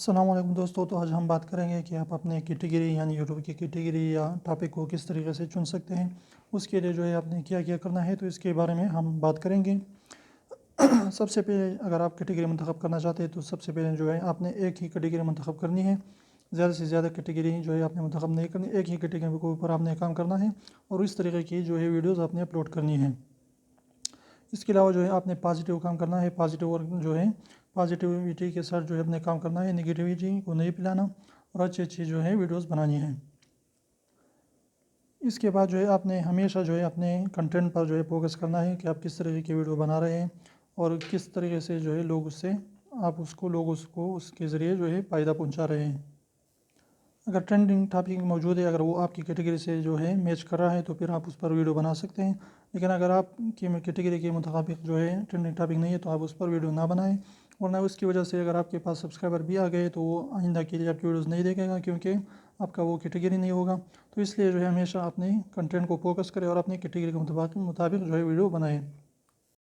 السلام علیکم دوستو، تو آج ہم بات کریں گے کہ آپ اپنے کیٹیگری یعنی یوٹیوب کی کیٹیگری یا ٹاپک کو کس طریقے سے چن سکتے ہیں۔ اس کے لیے جو ہے آپ نے کیا کرنا ہے، تو اس کے بارے میں ہم بات کریں گے۔ سب سے پہلے اگر آپ کیٹیگری منتخب کرنا چاہتے ہیں تو سب سے پہلے جو ہے آپ نے ایک ہی کیٹیگری منتخب کرنی ہے۔ زیادہ سے زیادہ کیٹیگری جو ہے آپ نے منتخب نہیں کرنی، ایک ہی کیٹیگری کے اوپر آپ نے کام کرنا ہے اور اس طریقے کی جو ہے ویڈیوز آپ نے اپلوڈ کرنی ہے۔ اس کے علاوہ جو ہے آپ نے پازیٹیو کام کرنا ہے، پازیٹیو جو ہے پازیٹیوٹی کے ساتھ جو ہے اپنے کام کرنا ہے، نگیٹیوٹی کو نہیں پھیلانا اور اچھی جو ہے ویڈیوز بنانی ہیں۔ اس کے بعد جو ہے آپ نے ہمیشہ جو ہے اپنے کنٹینٹ پر جو ہے فوکس کرنا ہے کہ آپ کس طریقے کی ویڈیو بنا رہے ہیں اور کس طریقے سے جو ہے لوگ اس کو اس کے ذریعے جو ہے فائدہ پہنچا رہے ہیں۔ اگر ٹرینڈنگ ٹاپک موجود ہے، اگر وہ آپ کی کیٹیگری سے جو ہے میچ کر رہا ہے تو پھر آپ اس پر ویڈیو بنا سکتے ہیں، لیکن اگر آپ کی کیٹیگری کے مطابق جو ہے ٹرینڈنگ ٹاپک نہیں ہے تو آپ اس پر ویڈیو نہ بنائیں، ورنہ اس کی وجہ سے اگر آپ کے پاس سبسکرائبر بھی آ گئے تو وہ آئندہ کے لیے آپ کی ویڈیوز نہیں دیکھے گا، کیونکہ آپ کا وہ کیٹیگری نہیں ہوگا۔ تو اس لیے جو ہے ہمیشہ اپنے کنٹینٹ کو فوکس کریں اور اپنے کیٹیگری کے مطابق جو ہے ویڈیو بنائیں۔